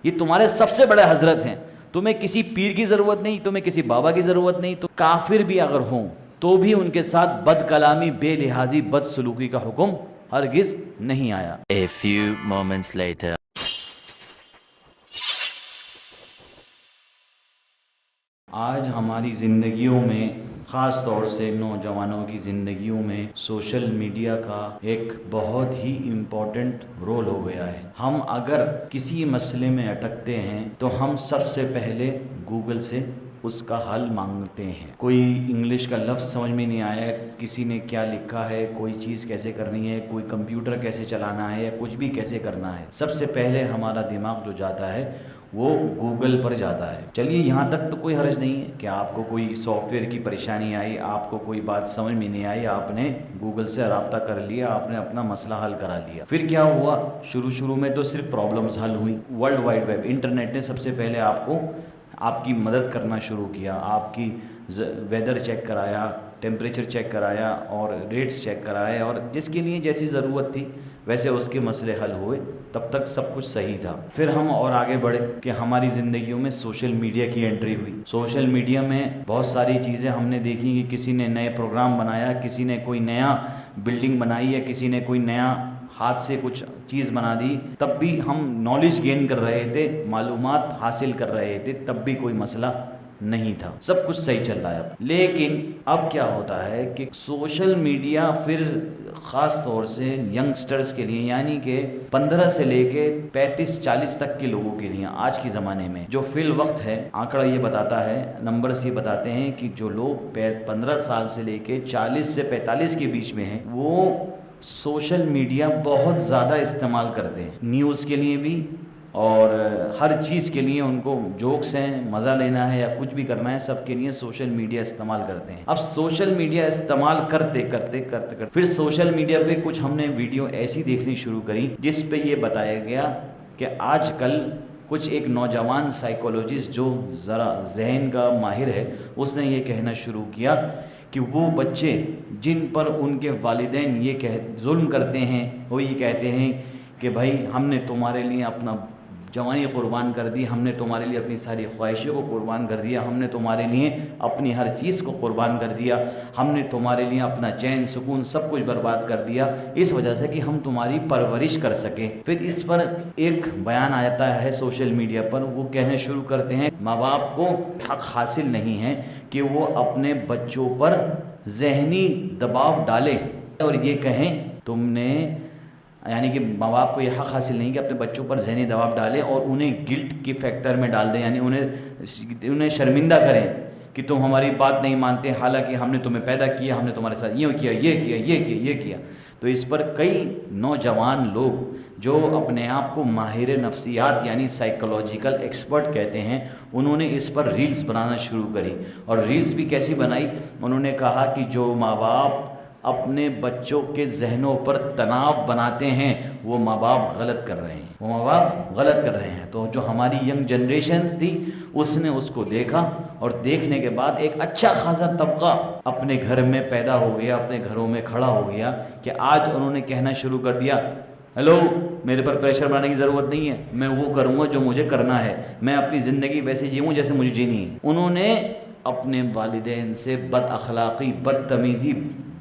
یہ تمہارے سب سے بڑے حضرت ہیں، تمہیں کسی پیر کی ضرورت نہیں، تمہیں کسی بابا کی ضرورت نہیں۔ تو کافر بھی اگر ہوں تو بھی ان کے ساتھ بد کلامی، بے لحاظی، بد سلوکی کا حکم ہرگز نہیں آیا۔ A few moments later. آج ہماری زندگیوں میں، خاص طور سے نوجوانوں کی زندگیوں میں، سوشل میڈیا کا ایک بہت ہی امپورٹنٹ رول ہو گیا ہے۔ ہم اگر کسی مسئلے میں اٹکتے ہیں تو ہم سب سے پہلے گوگل سے اس کا حل مانگتے ہیں۔ کوئی انگلش کا لفظ سمجھ میں نہیں آیا، کسی نے کیا لکھا ہے، کوئی چیز کیسے کرنی ہے، کوئی کمپیوٹر کیسے چلانا ہے، یا کچھ بھی کیسے کرنا ہے، سب سے پہلے ہمارا دماغ جو جاتا ہے وہ گوگل پر جاتا ہے۔ چلیے یہاں تک تو کوئی حرج نہیں ہے کہ آپ کو کوئی سافٹ ویئر کی پریشانی آئی، آپ کو کوئی بات سمجھ میں نہیں آئی، آپ نے گوگل سے رابطہ کر لیا، آپ نے اپنا مسئلہ حل کرا لیا۔ پھر کیا ہوا؟ شروع میں تو صرف پرابلمز حل ہوئی۔ ورلڈ وائڈ ویب، انٹرنیٹ نے سب سے پہلے آپ کی مدد کرنا شروع کیا، آپ کی ویدر چیک کرایا، ٹیمپریچر چیک کرایا اور ریٹس چیک کرائے، اور جس کے لیے جیسی ضرورت تھی ویسے اس کے مسئلے حل ہوئے۔ تب تک سب کچھ صحیح تھا۔ پھر ہم اور آگے بڑھے کہ ہماری زندگیوں میں سوشل میڈیا کی انٹری ہوئی۔ سوشل میڈیا میں بہت ساری چیزیں ہم نے دیکھی کہ کسی نے نئے پروگرام بنایا، کسی نے کوئی نیا بلڈنگ بنائی ہے، کسی نے کوئی نیا ہاتھ سے کچھ چیز بنا دی، تب بھی ہم نالج گین کر رہے تھے، معلومات حاصل کر رہے تھے، تب بھی کوئی مسئلہ نہیں تھا، سب کچھ صحیح چل رہا ہے۔ لیکن اب کیا ہوتا ہے کہ سوشل میڈیا پھر خاص طور سے ینگسٹرز کے لیے، یعنی کہ 15 سے لے کے 35-40 تک کے لوگوں کے لیے آج کے زمانے میں جو فی الوقت ہے، آنکڑا یہ بتاتا ہے، نمبرز یہ بتاتے ہیں کہ جو لوگ 15 سال سے لے کے 40 سے 45 کے بیچ میں ہیں، وہ سوشل میڈیا بہت زیادہ استعمال کرتے ہیں، نیوز کے لیے بھی اور ہر چیز کے لیے۔ ان کو جوکس ہیں، مزہ لینا ہے یا کچھ بھی کرنا ہے، سب کے لیے سوشل میڈیا استعمال کرتے ہیں۔ اب سوشل میڈیا استعمال کرتے پھر سوشل میڈیا پہ کچھ ہم نے ویڈیو ایسی دیکھنی شروع کری جس پہ یہ بتایا گیا کہ آج کل کچھ ایک نوجوان سائیکولوجسٹ جو ذرا ذہن کا ماہر ہے، اس نے یہ کہنا شروع کیا کہ وہ بچے جن پر ان کے والدین یہ ظلم کرتے ہیں، وہ یہ کہتے ہیں کہ بھائی ہم نے تمہارے لیے اپنا جوانی قربان کر دی، ہم نے تمہارے لیے اپنی ساری خواہشوں کو قربان کر دیا، ہم نے تمہارے لیے اپنی ہر چیز کو قربان کر دیا، ہم نے تمہارے لیے اپنا چین سکون سب کچھ برباد کر دیا، اس وجہ سے کہ ہم تمہاری پرورش کر سکیں۔ پھر اس پر ایک بیان آتا ہے سوشل میڈیا پر، وہ کہنے شروع کرتے ہیں ماں باپ کو حق حاصل نہیں ہے کہ وہ اپنے بچوں پر ذہنی دباؤ ڈالیں اور یہ کہیں تم نے، یعنی کہ ماں باپ کو یہ حق حاصل نہیں کہ اپنے بچوں پر ذہنی دباؤ ڈالیں اور انہیں گلٹ کے فیکٹر میں ڈال دیں، یعنی انہیں شرمندہ کریں کہ تم ہماری بات نہیں مانتے، حالانکہ ہم نے تمہیں پیدا کیا، ہم نے تمہارے ساتھ یہ کیا، یہ کیا، یہ کیا، یہ کیا۔ تو اس پر کئی نوجوان لوگ جو اپنے آپ کو ماہر نفسیات یعنی سائیکولوجیکل ایکسپرٹ کہتے ہیں، انہوں نے اس پر ریلز بنانا شروع کری۔ اور ریلز بھی کیسی بنائی؟ انہوں نے کہا کہ جو ماں باپ اپنے بچوں کے ذہنوں پر تناؤ بناتے ہیں وہ ماں باپ غلط کر رہے ہیں، وہ ماں باپ غلط کر رہے ہیں۔ تو جو ہماری ینگ جنریشنز تھی اس نے اس کو دیکھا، اور دیکھنے کے بعد ایک اچھا خاصا طبقہ اپنے گھر میں پیدا ہو گیا، اپنے گھروں میں کھڑا ہو گیا کہ آج انہوں نے کہنا شروع کر دیا ہیلو، میرے پر پریشر بنانے کی ضرورت نہیں ہے، میں وہ کروں گا جو مجھے کرنا ہے، میں اپنی زندگی ویسے جیوں جیسے مجھے جینی ہے۔ انہوں نے اپنے والدین سے بد اخلاقی، بدتمیزی،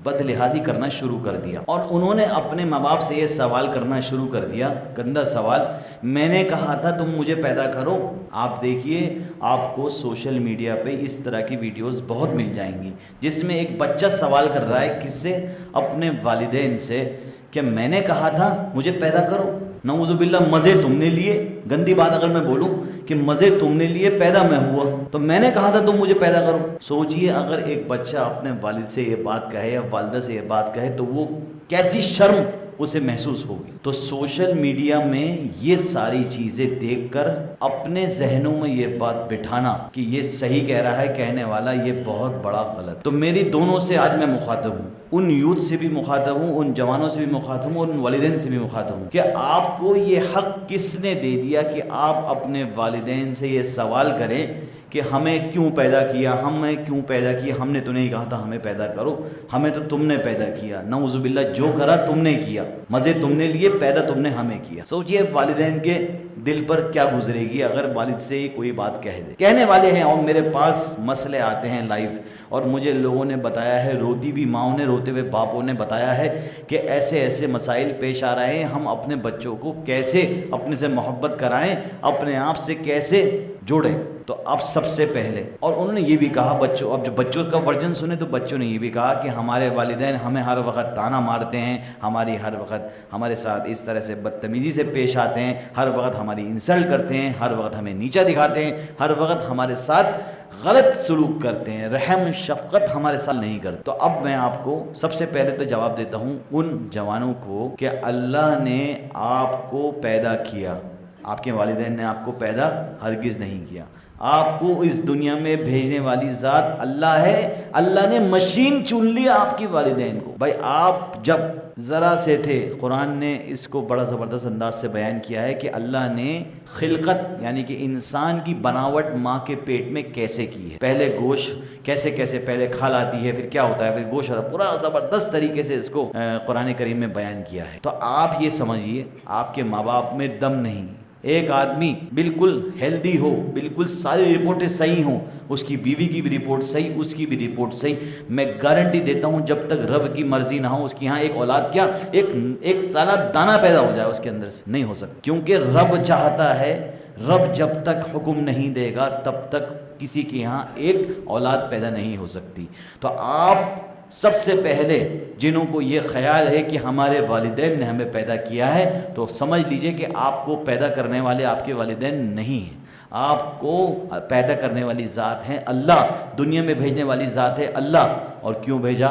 بد لحاظی کرنا شروع کر دیا، اور انہوں نے اپنے ماں باپ سے یہ سوال کرنا شروع کر دیا، گندا سوال، میں نے کہا تھا تم مجھے پیدا کرو۔ آپ دیکھیے آپ کو سوشل میڈیا پہ اس طرح کی ویڈیوز بہت مل جائیں گی جس میں ایک بچہ سوال کر رہا ہے کس سے؟ اپنے والدین سے، کہ میں نے کہا تھا مجھے پیدا کرو۔ نعوذ باللہ، مزے تم نے لیے، گندی بات اگر میں بولوں کہ مزے تم نے لیے، پیدا میں ہوا، تو میں نے کہا تھا تم مجھے پیدا کرو۔ سوچئے اگر ایک بچہ اپنے والد سے یہ بات کہے یا والدہ سے یہ بات کہے تو وہ کیسی شرم اسے محسوس ہوگی۔ تو سوشل میڈیا میں یہ ساری چیزیں دیکھ کر اپنے ذہنوں میں یہ بات بٹھانا کہ یہ صحیح کہہ رہا ہے کہنے والا، یہ بہت بڑا غلط۔ تو میری دونوں سے آج میں مخاطب ہوں، ان یوتھ سے بھی مخاطب ہوں، ان جوانوں سے بھی مخاطب ہوں، اور ان والدین سے بھی مخاطب ہوں کہ آپ کو یہ حق کس نے دے دیا کہ آپ اپنے والدین سے یہ سوال کریں کہ ہمیں کیوں پیدا کیا، ہم نے تو نہیں کہا تھا ہمیں پیدا کرو، ہمیں تو تم نے پیدا کیا۔ نعوذ باللہ، جو کرا تم نے کیا، مزے تم نے لیے، پیدا تم نے ہمیں کیا۔ سوچئے والدین کے دل پر کیا گزرے گی اگر والد سے ہی کوئی بات کہہ دے. کہنے والے ہیں اور میرے پاس مسئلے آتے ہیں لائیو, اور مجھے لوگوں نے بتایا ہے, روتی بھی ماؤں نے, روتے ہوئے باپوں نے بتایا ہے کہ ایسے ایسے مسائل پیش آ رہے ہیں, ہم اپنے بچوں کو کیسے اپنے سے محبت کرائیں, اپنے آپ سے کیسے جوڑیں. تو اب سب سے پہلے, اور انہوں نے یہ بھی کہا بچوں, اب جب بچوں کا ورژن سنے تو بچوں نے یہ بھی کہا کہ ہمارے والدین ہمیں ہر وقت تانا مارتے ہیں, ہماری ہر وقت ہمارے ساتھ اس طرح سے بدتمیزی سے پیش آتے ہیں, ہر وقت ہماری انسلٹ کرتے ہیں, ہر وقت ہمیں نیچا دکھاتے ہیں, ہر وقت ہمارے ساتھ غلط سلوک کرتے ہیں, رحم شفقت ہمارے ساتھ نہیں کرتے. تو اب میں آپ کو سب سے پہلے تو جواب دیتا ہوں ان جوانوں کو کہ اللہ نے آپ کو پیدا کیا, آپ کے والدین نے آپ کو پیدا ہرگز نہیں کیا. آپ کو اس دنیا میں بھیجنے والی ذات اللہ ہے. اللہ نے مشین چن لیا آپ کی والدین کو. بھائی آپ جب ذرا سے تھے, قرآن نے اس کو بڑا زبردست انداز سے بیان کیا ہے کہ اللہ نے خلقت یعنی کہ انسان کی بناوٹ ماں کے پیٹ میں کیسے کی ہے. پہلے گوشت کیسے پہلے کھال آتی ہے, پھر کیا ہوتا ہے, پھر گوشت, پورا زبردست طریقے سے اس کو قرآن کریم میں بیان کیا ہے. تو آپ یہ سمجھیے آپ کے ماں باپ میں دم نہیں, ایک آدمی بالکل ہیلدی ہو, بالکل ساری رپورٹیں صحیح ہوں, اس کی بیوی کی بھی رپورٹ صحیح, اس کی بھی رپورٹ صحیح, میں گارنٹی دیتا ہوں جب تک رب کی مرضی نہ ہو اس کی یہاں ایک اولاد کیا ایک سالہ دانہ پیدا ہو جائے اس کے اندر سے, نہیں ہو سکتا. کیونکہ رب چاہتا ہے, رب جب تک حکم نہیں دے گا تب تک کسی کے یہاں ایک اولاد پیدا نہیں ہو سکتی. تو آپ سب سے پہلے جنہوں کو یہ خیال ہے کہ ہمارے والدین نے ہمیں پیدا کیا ہے, تو سمجھ لیجئے کہ آپ کو پیدا کرنے والے آپ کے والدین نہیں ہیں, آپ کو پیدا کرنے والی ذات ہے اللہ, دنیا میں بھیجنے والی ذات ہے اللہ. اور کیوں بھیجا؟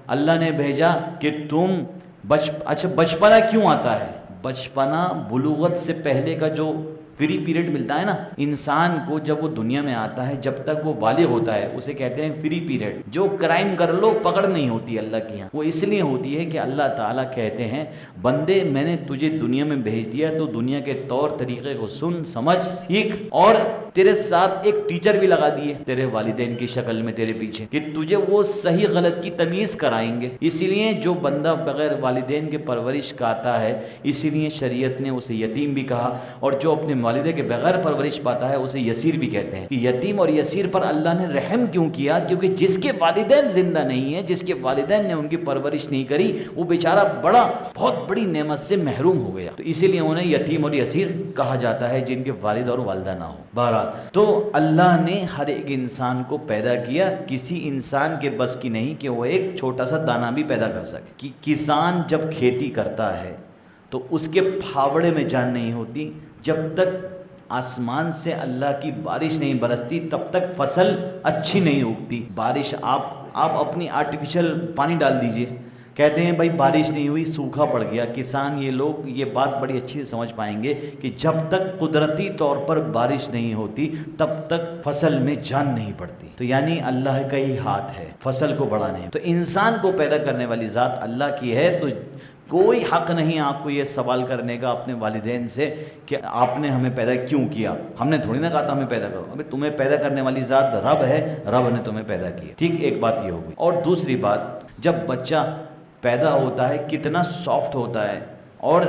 اللہ نے بھیجا کہ تم اچھا بچپنا کیوں آتا ہے؟ بچپنا بلوغت سے پہلے کا جو فری پیریڈ ملتا ہے نا انسان کو, جب وہ دنیا میں آتا ہے جب تک وہ بالغ ہوتا ہے اسے کہتے ہیں فری پیریڈ. جو کرائم کر لو پکڑ نہیں ہوتی اللہ کی یہاں, وہ اس لیے ہوتی ہے کہ اللہ تعالیٰ کہتے ہیں بندے میں نے تجھے دنیا میں بھیج دیا تو دنیا کے طور طریقے کو سن سمجھ سیکھ, اور تیرے ساتھ ایک ٹیچر بھی لگا دیے تیرے والدین کی شکل میں تیرے پیچھے کہ تجھے وہ صحیح غلط کی تمیز کرائیں گے. اسی لیے جو بندہ بغیر والدین کے پرورش کا آتا ہے, اسی لیے شریعت نے اسے یتیم بھی کہا, اور جو اپنے والدے کے بغیر پرورش پاتا ہے اسے یسیر بھی کہتے ہیں. کہ یتیم اور یسیر پر اللہ نے رحم کیوں کیا؟ کیونکہ جس کے والدین زندہ نہیں ہیں, جس کے والدین نے ان کی پرورش نہیں کری, وہ بیچارہ بہت بڑی نعمت سے محروم ہو گیا. تو اسی لیے انہیں یتیم اور یسیر کہا جاتا ہے جن کے والد اور والدہ نہ ہو. بہرحال تو اللہ نے ہر ایک انسان کو پیدا کیا, کسی انسان کے بس کی نہیں کہ وہ ایک چھوٹا سا دانہ بھی پیدا کر سکے. کسان جب کھیتی کرتا ہے تو اس کے پھاوڑے میں جان نہیں ہوتی, جب تک آسمان سے اللہ کی بارش نہیں برستی تب تک فصل اچھی نہیں اگتی. بارش آپ اپنی آرٹیفیشل پانی ڈال دیجئے, کہتے ہیں بھائی بارش نہیں ہوئی سوکھا پڑ گیا. کسان یہ لوگ یہ بات بڑی اچھی سے سمجھ پائیں گے کہ جب تک قدرتی طور پر بارش نہیں ہوتی تب تک فصل میں جان نہیں پڑتی. تو یعنی اللہ کا ہی ہاتھ ہے فصل کو بڑھانے. تو انسان کو پیدا کرنے والی ذات اللہ کی ہے, تو کوئی حق نہیں آپ کو یہ سوال کرنے کا اپنے والدین سے کہ آپ نے ہمیں پیدا کیوں کیا. ہم نے تھوڑی نہ کہا تھا ہمیں پیدا کرو, ابھی تمہیں پیدا کرنے والی ذات رب ہے, رب نے تمہیں پیدا کیا. ٹھیک, ایک بات یہ ہو گئی. اور دوسری بات, جب بچہ پیدا ہوتا ہے کتنا سافٹ ہوتا ہے, اور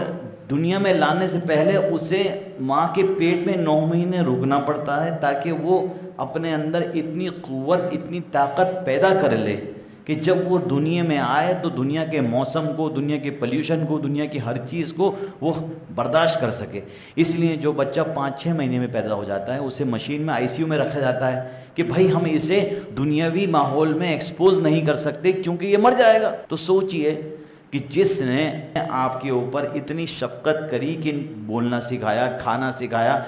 دنیا میں لانے سے پہلے اسے ماں کے پیٹ میں 9 مہینے رکنا پڑتا ہے تاکہ وہ اپنے اندر اتنی قوت اتنی طاقت پیدا کر لے کہ جب وہ دنیا میں آئے تو دنیا کے موسم کو, دنیا کے پلیوشن کو, دنیا کی ہر چیز کو وہ برداشت کر سکے. اس لیے جو بچہ 5-6 مہینے میں پیدا ہو جاتا ہے اسے مشین میں ICU میں رکھا جاتا ہے کہ بھائی ہم اسے دنیاوی ماحول میں ایکسپوز نہیں کر سکتے کیونکہ یہ مر جائے گا. تو سوچئے کہ جس نے آپ کے اوپر اتنی شفقت کری کہ بولنا سکھایا, کھانا سکھایا,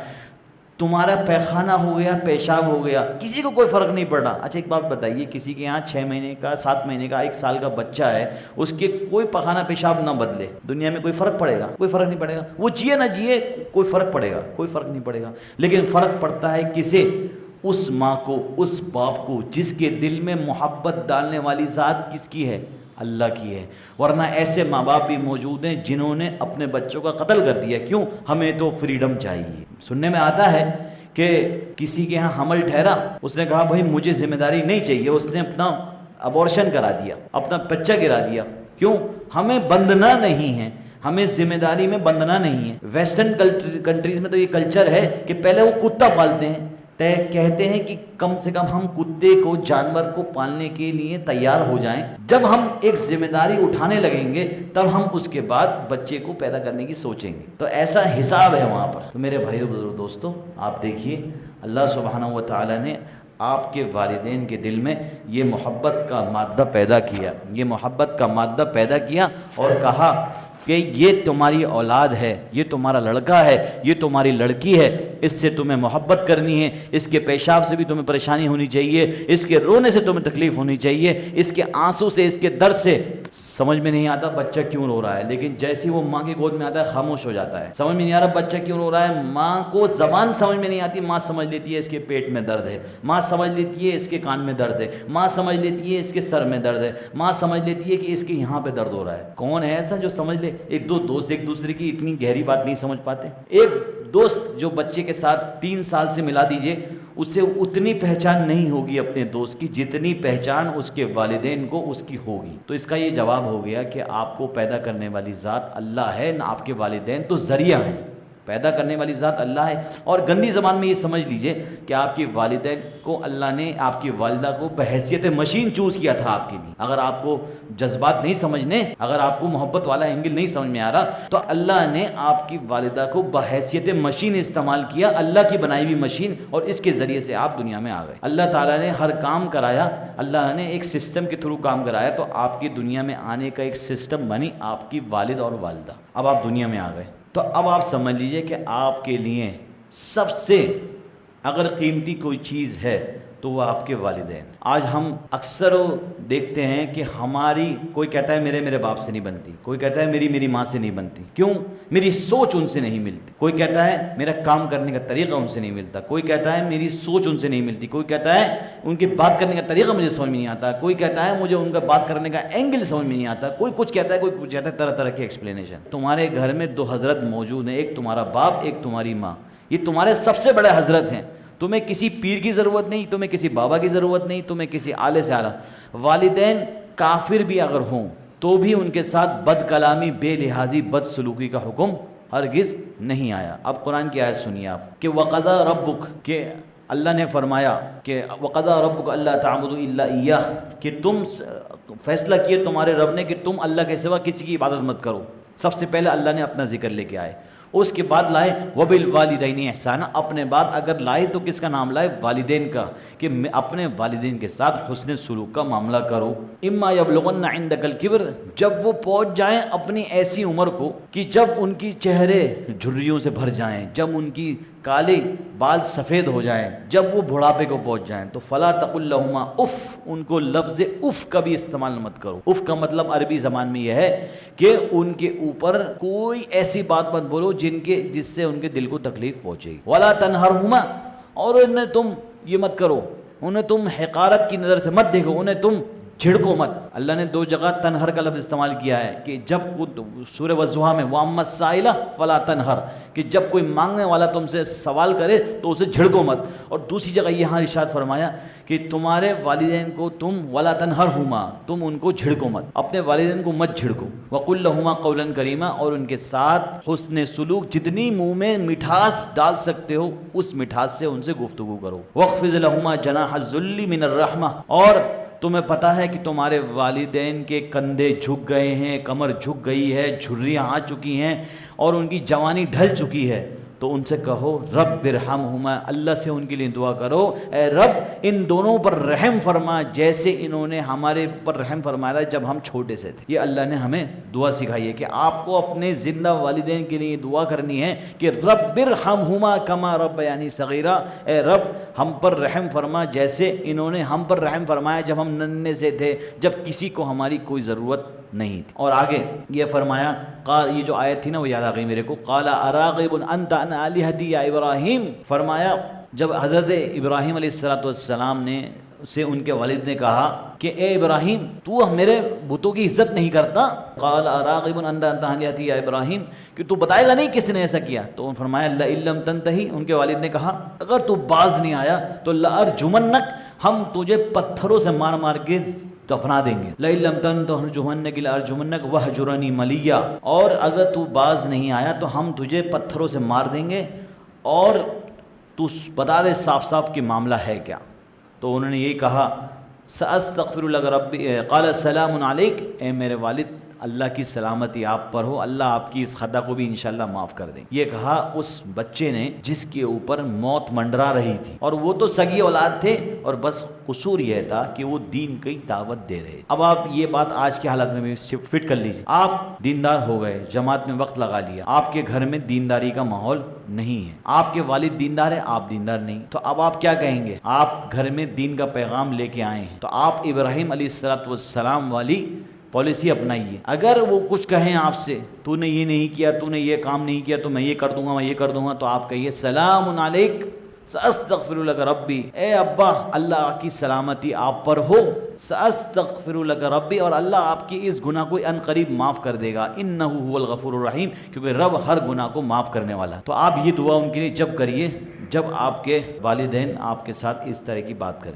تمہارا پیخانہ ہو گیا, پیشاب ہو گیا, کسی کو کوئی فرق نہیں پڑا. اچھا ایک بات بتائیے, کسی کے یہاں 6 مہینے کا 7 مہینے کا 1 سال کا بچہ ہے, اس کے کوئی پخانہ پیشاب نہ بدلے, دنیا میں کوئی فرق پڑے گا؟ کوئی فرق نہیں پڑے گا. وہ جیے نہ جیے کوئی فرق پڑے گا؟ کوئی فرق نہیں پڑے گا. لیکن فرق پڑتا ہے کسے؟ اس ماں کو, اس باپ کو جس کے دل میں محبت ڈالنے والی ذات کس کی ہے؟ اللہ کی ہے. ورنہ ایسے ماں باپ بھی موجود ہیں جنہوں نے اپنے بچوں کا قتل کر دیا. کیوں؟ ہمیں تو فریڈم چاہیے. سننے میں آتا ہے کہ کسی کے ہاں حمل ٹھہرا, اس نے کہا بھائی مجھے ذمہ داری نہیں چاہیے, اس نے اپنا ابورشن کرا دیا, اپنا بچہ گرا دیا. کیوں؟ ہمیں بندنا نہیں ہے. ہمیں ذمہ داری میں بندنا نہیں ہے۔ ویسٹرن کنٹریز میں تو یہ کلچر ہے کہ پہلے وہ کتا پالتے ہیں، کہتے ہیں کہ کم سے کم ہم کتے کو، جانور کو پالنے کے لیے تیار ہو جائیں، جب ہم ایک ذمہ داری اٹھانے لگیں گے تب ہم اس کے بعد بچے کو پیدا کرنے کی سوچیں گے۔ تو ایسا حساب ہے وہاں پر۔ تو میرے بھائیو بزرگ دوستو، آپ دیکھیے اللہ سبحانہ و تعالیٰ نے آپ کے والدین کے دل میں یہ محبت کا مادہ پیدا کیا، یہ محبت کا مادہ پیدا کیا اور کہا کہ یہ تمہاری اولاد ہے، یہ تمہارا لڑکا ہے، یہ تمہاری لڑکی ہے، اس سے تمہیں محبت کرنی ہے، اس کے پیشاب سے بھی تمہیں پریشانی ہونی چاہیے، اس کے رونے سے تمہیں تکلیف ہونی چاہیے، اس کے آنسو سے، اس کے درد سے۔ سمجھ میں نہیں آتا بچہ کیوں رو رہا ہے، لیکن جیسے وہ ماں کی گود میں آتا ہے خاموش ہو جاتا ہے۔ سمجھ میں نہیں آ رہا بچہ کیوں رو رہا ہے، ماں کو زبان سمجھ میں نہیں آتی، ماں سمجھ لیتی ہے اس کے پیٹ میں درد ہے، ماں سمجھ لیتی ہے اس کے کان میں درد ہے، ماں سمجھ لیتی ہے اس کے سر میں درد ہے، ماں سمجھ لیتی ہے کہ اس کے یہاں پہ درد ہو رہا ہے۔ کون ہے ایسا جو سمجھ لے؟ ایک دو دوست ایک دوسرے کی اتنی گہری بات نہیں سمجھ پاتے۔ ایک دوست جو بچے کے ساتھ 3 سال سے ملا دیجئے، اسے اتنی پہچان نہیں ہوگی اپنے دوست کی جتنی پہچان اس کے والدین کو اس کی ہوگی۔ تو اس کا یہ جواب ہو گیا کہ آپ کو پیدا کرنے والی ذات اللہ ہے، نہ آپ کے والدین تو ذریعہ ہیں۔ پیدا کرنے والی ذات اللہ ہے۔ اور گندی زبان میں یہ سمجھ لیجئے کہ آپ کے والدین کو اللہ نے، آپ کی والدہ کو بحیثیت مشین چوز کیا تھا آپ کے لیے۔ اگر آپ کو جذبات نہیں سمجھنے، اگر آپ کو محبت والا اینگل نہیں سمجھ میں آ رہا، تو اللہ نے آپ کی والدہ کو بحیثیت مشین استعمال کیا، اللہ کی بنائی ہوئی مشین، اور اس کے ذریعے سے آپ دنیا میں آ گئے۔ اللہ تعالیٰ نے ہر کام کرایا، اللہ نے ایک سسٹم کے تھرو کام کرایا، تو آپ کی دنیا میں آنے کا ایک سسٹم بنی آپ کی والد اور والدہ۔ اب آپ دنیا میں آ گئے، تو اب آپ سمجھ لیجئے کہ آپ کے لیے سب سے اگر قیمتی کوئی چیز ہے تو وہ آپ کے والدین۔ آج ہم اکثر دیکھتے ہیں کہ ہماری، کوئی کہتا ہے میرے باپ سے نہیں بنتی، کوئی کہتا ہے میری ماں سے نہیں بنتی، کیوں؟ میری سوچ ان سے نہیں ملتی۔ کوئی کہتا ہے میرا کام کرنے کا طریقہ ان سے نہیں ملتا، کوئی کہتا ہے میری سوچ ان سے نہیں ملتی، کوئی کہتا ہے ان کے بات کرنے کا طریقہ مجھے سمجھ میں نہیں آتا، کوئی کہتا ہے مجھے ان کا بات کرنے کا اینگل سمجھ میں نہیں آتا، کوئی کچھ کہتا ہے، کوئی کچھ کہتا ہے، طرح طرح کی ایکسپلینیشن۔ تمہارے گھر میں 2 حضرت موجود ہیں، ایک تمہارا باپ، ایک تمہاری ماں، یہ تمہارے سب سے بڑے حضرت ہیں۔ تمہیں کسی پیر کی ضرورت نہیں، تمہیں کسی بابا کی ضرورت نہیں، تمہیں کسی اعلیٰ سے اعلیٰ۔ والدین کافر بھی اگر ہوں تو بھی ان کے ساتھ بد کلامی، بے لحاظی، بد سلوکی کا حکم ہرگز نہیں آیا۔ اب قرآن کی آیت سنیے آپ کہ وَقَضَىٰ رَبُّكَ، کہ اللہ نے فرمایا کہ وَقَضَىٰ رَبُّكَ أَلَّا تَعْبُدُوا إِلَّا إِيَّاهُ، کہ تم فیصلہ کیے تمہارے رب نے کہ تم اللہ کے سوا کسی کی عبادت مت کرو۔ سب سے پہلے اللہ نے اپنا ذکر لے کے آئے، اس کے بعد لائے وَبِالْوَالِدَيْنِ إِحْسَانًا، اپنے بعد اگر لائے تو کس کا نام لائے؟ والدین کا، کہ اپنے والدین کے ساتھ حسن سلوک کا معاملہ کرو۔ اِمَّا يَبْلُغُنَّ عِندَكَ الْكِبْرَ، جب وہ پہنچ جائیں اپنی ایسی عمر کو کہ جب ان کی چہرے جھریوں سے بھر جائیں، جب ان کی کالے بال سفید ہو جائیں، جب وہ بڑھاپے کو پہنچ جائیں، تو فَلَا تَقُل لَهُمَا اف، ان کو لفظ اف کا بھی استعمال مت کرو۔ اف کا مطلب عربی زبان میں یہ ہے کہ ان کے اوپر کوئی ایسی بات مت بولو جس سے ان کے دل کو تکلیف پہنچے گی۔ وَلَا تَنْهَرْهُمَا، اور انہیں تم یہ مت کرو، انہیں تم حقارت کی نظر سے مت دیکھو، انہیں تم جھڑکو مت۔ اللہ نے 2 جگہ تنہر کا لفظ استعمال کیا ہے کہ جب سورہ والضحیٰ میں وَأَمَّا السَّائِلَ فَلَا تَنْهَرْ، کہ جب کوئی مانگنے والا تم سے سوال کرے تو اسے جھڑکو مت، اور دوسری جگہ یہاں ارشاد فرمایا کہ تمہارے والدین کو تم وَلَا تَنْهَرْهُمَا، تم ان کو جھڑکو مت، اپنے والدین کو مت جھڑکو۔ وَقُلْ لَهُمَا قَوْلًا كَرِيمًا، اور ان کے ساتھ حسن سلوک، جتنی منہ میں مٹھاس ڈال سکتے ہو اس مٹھاس سے ان سے گفتگو کرو۔ وَاخْفِضْ لَهُمَا جَنَاحَ الذُّلِّ مِنَ الرَّحْمَةِ، اور تمہیں پتہ ہے کہ تمہارے والدین کے کندھے جھک گئے ہیں، کمر جھک گئی ہے، جھریاں آ چکی ہیں اور ان کی جوانی ڈھل چکی ہے، تو ان سے کہو رب ارحمہما، اللہ سے ان کے لیے دعا کرو، اے رب ان دونوں پر رحم فرما جیسے انہوں نے ہمارے پر رحم فرمایا تھا جب ہم چھوٹے سے تھے۔ یہ اللہ نے ہمیں دعا سکھائی ہے کہ آپ کو اپنے زندہ والدین کے لیے دعا کرنی ہے کہ رب ارحمہما کما ربیانی صغیرا، اے رب ہم پر رحم فرما جیسے انہوں نے ہم پر رحم فرمایا جب ہم ننھے سے تھے، جب کسی کو ہماری کوئی ضرورت نہیں تھی۔ اور آگے یہ فرمایا، یہ جو آیت تھی نا وہ یاد آ گئی میرے کو، قال اراغب انت عن آلہتی یا ابراہیم، فرمایا جب حضرت ابراہیم علیہ السلام نے سے ان کے والد نے کہا کہ اے ابراہیم تو میرے بتوں کی عزت نہیں کرتا، قال اراغب انت عن آلہتی یا ابراہیم، کہ تو بتائے گا نہیں کس نے ایسا کیا؟ تو انہوں نے فرمایا لئن لم تنتہی، ان کے والد نے کہا اگر تو باز نہیں آیا تو لارجمنک، ہم تجھے پتھروں سے مار مار کے دفنا دیں گے. لَئِن لَمْ تَنْتَهِ لَأَرْجُمَنَّكَ لَأَرْجُمَنَّكَ وَاهْجُرْنِي مَلِيًّا, اور اگر تو باز نہیں آیا تو ہم تجھے پتھروں سے مار دیں گے, اور تو بتا دے صاف صاف کہ معاملہ ہے کیا. تو انہوں نے یہ کہا سأستغفر لك ربی, قال السلام علیک, اے میرے والد اللہ کی سلامتی آپ پر ہو, اللہ آپ کی اس خطا کو بھی انشاءاللہ معاف کر دیں. یہ کہا اس بچے نے جس کے اوپر موت منڈرا رہی تھی, اور وہ تو سگی اولاد تھے, اور بس قصور یہ تھا کہ وہ دین کی دعوت دے رہے. اب آپ یہ بات آج کے حالات میں بھی فٹ کر لیجیے. آپ دیندار ہو گئے, جماعت میں وقت لگا لیا, آپ کے گھر میں دینداری کا ماحول نہیں ہے, آپ کے والد دیندار ہے, آپ دیندار نہیں, تو اب آپ کیا کہیں گے؟ آپ گھر میں دین کا پیغام لے کے آئے ہیں, تو آپ ابراہیم علیہ السلام والی پالیسی اپنائیے. اگر وہ کچھ کہیں آپ سے, تو نے یہ نہیں کیا, تو نے یہ کام نہیں کیا, تو میں یہ کر دوں گا, میں یہ کر دوں گا, تو آپ کہیے سلام علیک سأستغفر لك ربی, اے ابا اللہ کی سلامتی آپ پر ہو, سأستغفر لك ربی, اور اللہ آپ کی اس گناہ کو ان قریب معاف کر دے گا, انہ هو الغفور الرحیم, کیونکہ رب ہر گناہ کو معاف کرنے والا. تو آپ یہ دعا ان کے لیے جب کریے جب آپ کے والدین آپ کے ساتھ اس طرح کی بات کریں.